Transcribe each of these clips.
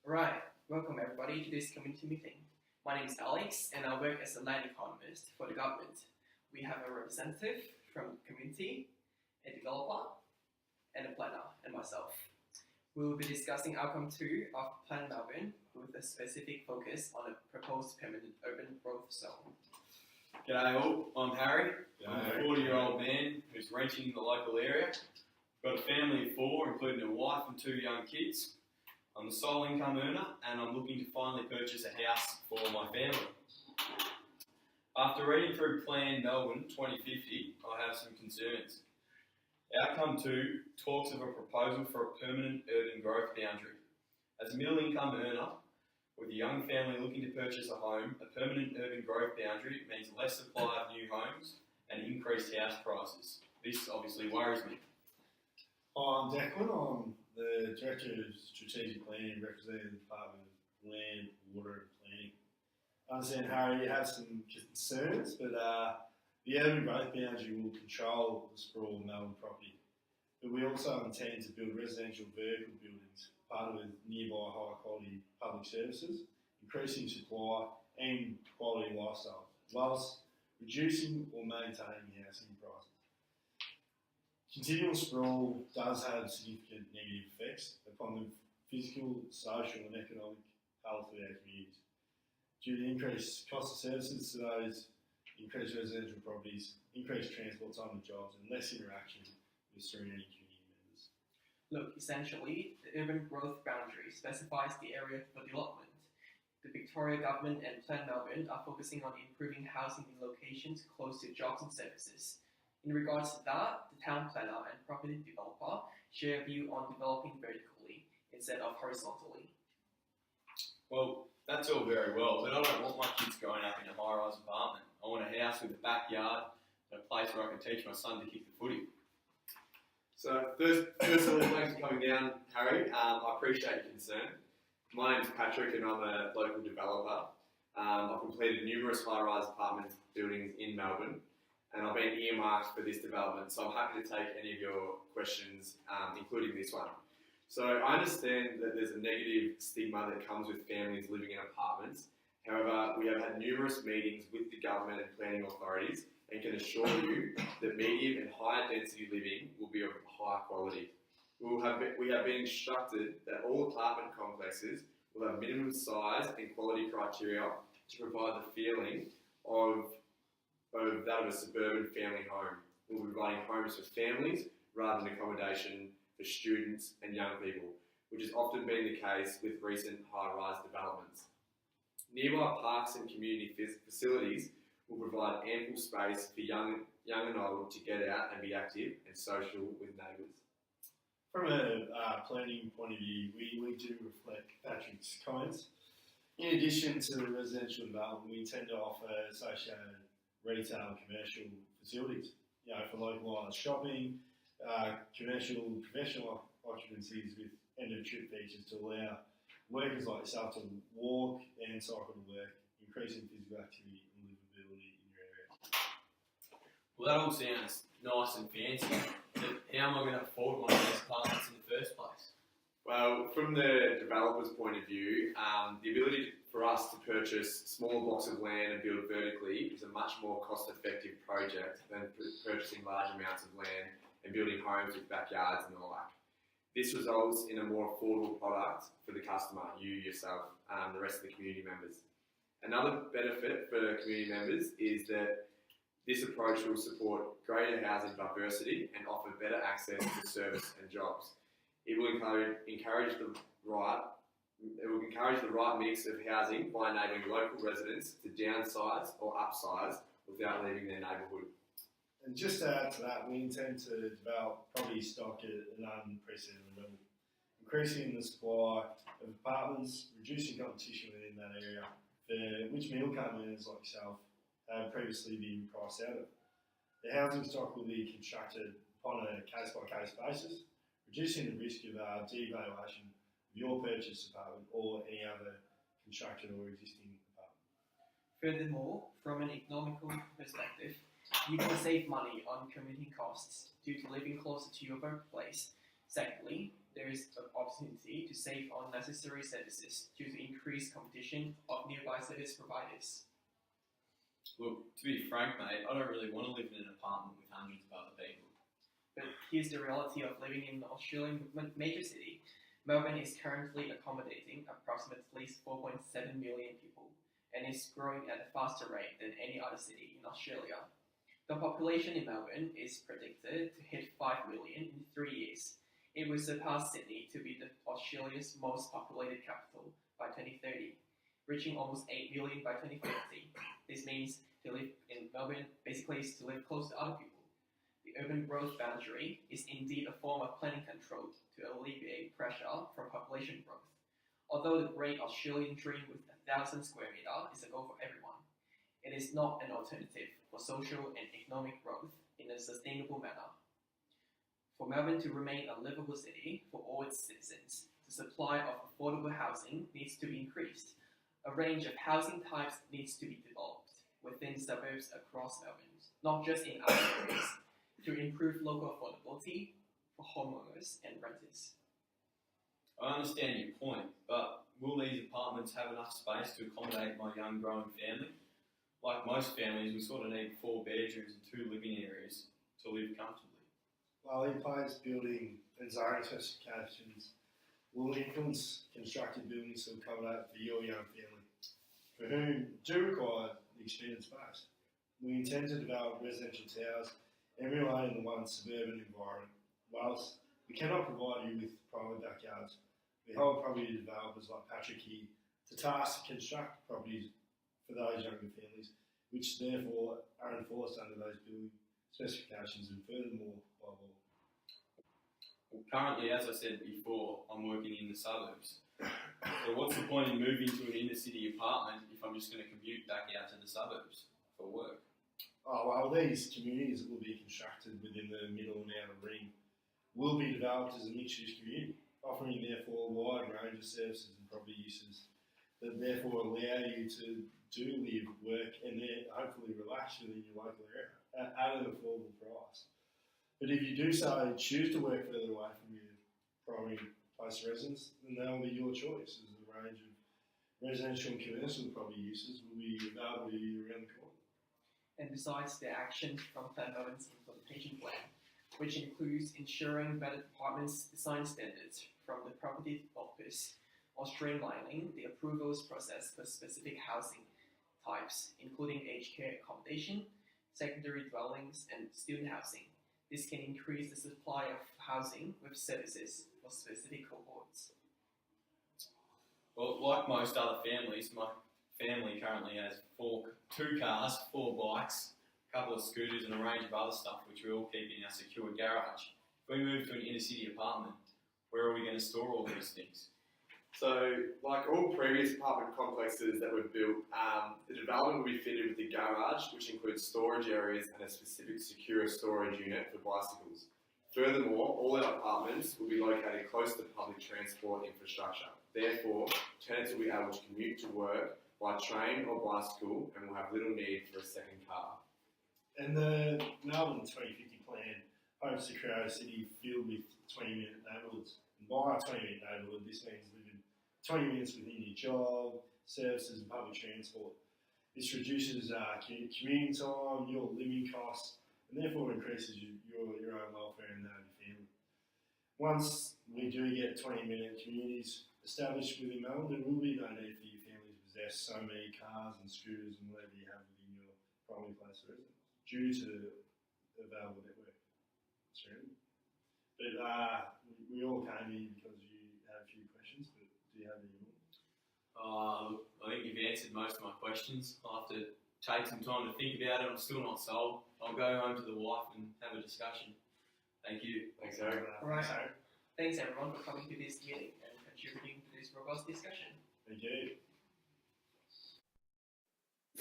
Alright, welcome everybody to this community meeting. My name is Alex and I work as a land economist for the government. We have a representative from the community, a developer, and a planner, and myself. We will be discussing outcome 2 of Plan Melbourne with a specific focus on a proposed permanent urban growth zone. G'day all, I'm Harry. I'm G'day. a 40-year-old man who's renting in the local area. Got a family of 4, including a wife and 2 young kids. I'm a sole income earner and I'm looking to finally purchase a house for my family. After reading through Plan Melbourne 2050, I have some concerns. Outcome 2 talks of a proposal for a permanent urban growth boundary. As a middle income earner with a young family looking to purchase a home, a permanent urban growth boundary means less supply of new homes and increased house prices. This obviously worries me. I'm Declan. I'm the Director of Strategic Planning, representing the Department of Land, Water and Planning. I understand, Harry, you have some concerns, but the urban growth boundary will control the sprawl of Melbourne property. But we also intend to build residential vertical buildings, partner with nearby high quality public services, increasing supply and quality lifestyle, whilst reducing or maintaining housing prices. Continual sprawl does have significant negative effects upon the physical, social and economic health of our communities. Due to the increased cost of services to those, increased residential properties, increased transport time to jobs and less interaction with surrounding community members. Look, essentially, the urban growth boundary specifies the area for development. The Victoria Government and Plan Melbourne are focusing on improving housing in locations close to jobs and services. In regards to that, the town planner and property developer share a view on developing vertically instead of horizontally. Well, that's all very well, but I don't want my kids growing up in a high-rise apartment. I want a house with a backyard and a place where I can teach my son to kick the footy. So first of all, thanks for coming down, Harry. I appreciate your concern. My name's Patrick and I'm a local developer. I've completed numerous high-rise apartment buildings in Melbourne and I've been earmarked for this development, so I'm happy to take any of your questions, including this one. So I understand that there's a negative stigma that comes with families living in apartments. However, we have had numerous meetings with the government and planning authorities and can assure you that medium and higher density living will be of high quality. We have been instructed that all apartment complexes will have minimum size and quality criteria to provide the feeling of that of a suburban family home. We'll be providing homes for families rather than accommodation for students and young people, which has often been the case with recent high-rise developments. Nearby parks and community facilities will provide ample space for young and old to get out and be active and social with neighbours. From a planning point of view, we do reflect Patrick's comments. In addition to the residential development, we tend to offer associated retail and commercial facilities, for localised shopping, commercial professional occupancies with end-of-trip features to allow workers like yourself to walk and cycle to work, increasing physical activity and livability in your area. Well, that all sounds nice and fancy, but how am I going to afford one of those apartments in the first place? Well, from the developer's point of view, the ability for us to purchase smaller blocks of land and build vertically is a much more cost-effective project than purchasing large amounts of land and building homes with backyards and the like. This results in a more affordable product for the customer, you yourself, the rest of the community members. Another benefit for community members is that this approach will support greater housing diversity and offer better access to service and jobs. It will encourage the right mix of housing by enabling local residents to downsize or upsize without leaving their neighbourhood. And just to add to that, we intend to develop property stock at an unprecedented level, increasing the supply of apartments, reducing competition within that area, for which middle-income earners like yourself have previously been priced out of. The housing stock will be constructed upon a case-by-case basis, reducing the risk of devaluation of your purchased apartment or any other constructed or existing apartment. Furthermore, from an economical perspective, you can save money on commuting costs due to living closer to your workplace. Secondly, there is an opportunity to save on necessary services due to increased competition of nearby service providers. Look, to be frank, mate, I don't really want to live in an apartment with hundreds of other people. But here's the reality of living in an Australian major city. Melbourne is currently accommodating approximately 4.7 million people and is growing at a faster rate than any other city in Australia. The population in Melbourne is predicted to hit 5 million in 3 years. It will surpass Sydney to be Australia's most populated capital by 2030, reaching almost 8 million by 2050. This means to live in Melbourne basically is to live close to other people. The urban growth boundary is indeed a form of planning control to alleviate pressure from population growth. Although the great Australian dream with 1,000 square metres is a goal for everyone, it is not an alternative for social and economic growth in a sustainable manner. For Melbourne to remain a livable city for all its citizens, the supply of affordable housing needs to be increased. A range of housing types needs to be developed within suburbs across Melbourne, not just in urban areas, to improve local affordability for homeowners and renters. I understand your point, but will these apartments have enough space to accommodate my young growing family? Like most families, we sort of need 4 bedrooms and 2 living areas to live comfortably. While in place building and zoning specifications will influence constructed buildings to accommodate for your young family, for whom do require the extended space. We intend to develop residential towers emulating the one suburban environment. Whilst we cannot provide you with private backyards, we hold property developers like Patrick here to task to construct properties for those younger families, which therefore are enforced under those building specifications and furthermore by law. Well, currently, as I said before, I'm working in the suburbs. So what's the point in moving to an inner city apartment if I'm just going to commute back out to the suburbs for work? Oh, well, these communities that will be constructed within the middle and outer ring will be developed as a mixed-use community, offering therefore a wide range of services and property uses that therefore allow you to do live, work and then hopefully relax within your local area at an affordable price. But if you do so choose to work further away from your primary place of residence, then that will be your choice, as a range of residential and commercial property uses will be available to you around the corner. And besides the actions from Plan Melbourne's implementation plan, which includes ensuring better departments' design standards from the property developers, or streamlining the approvals process for specific housing types, including aged care accommodation, secondary dwellings, and student housing. This can increase the supply of housing with services for specific cohorts. Well, like most other families, my family currently has 2 cars, 4 bikes, a couple of scooters and a range of other stuff which we all keep in our secure garage. If we move to an inner city apartment, where are we going to store all these things? So, like all previous apartment complexes that we've built, the development will be fitted with a garage, which includes storage areas and a specific secure storage unit for bicycles. Furthermore, all our apartments will be located close to public transport infrastructure. Therefore, tenants will be able to commute to work by train or bicycle and will have little need for a second car. And the Melbourne 2050 plan hopes to create a city filled with 20-minute neighbourhoods. And by a 20-minute neighbourhood, this means living 20 minutes within your job, services and public transport. This reduces commuting time, your living costs, and therefore increases your own welfare and that of your family. Once we do get 20-minute communities established within Melbourne, there will be no need for your family to possess so many cars and scooters and whatever you have within your primary place of residence due to the available network. But we all came in because you had a few questions, but do you have any more? I think you've answered most of my questions. I'll have to take some time to think about it. I'm still not sold. I'll go home to the wife and have a discussion. Thank you. Thanks, Eric. Right. Thanks everyone for coming to this meeting and contributing to this robust discussion. Thank you.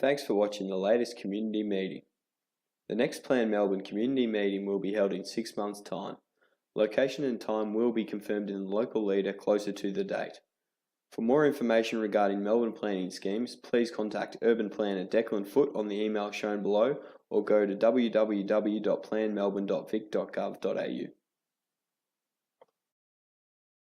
Thanks for watching the latest community meeting. The next Plan Melbourne community meeting will be held in 6 months' time. Location and time will be confirmed in the local leader closer to the date. For more information regarding Melbourne planning schemes, please contact Urban Planner Declan Foote on the email shown below or go to www.planmelbourne.vic.gov.au.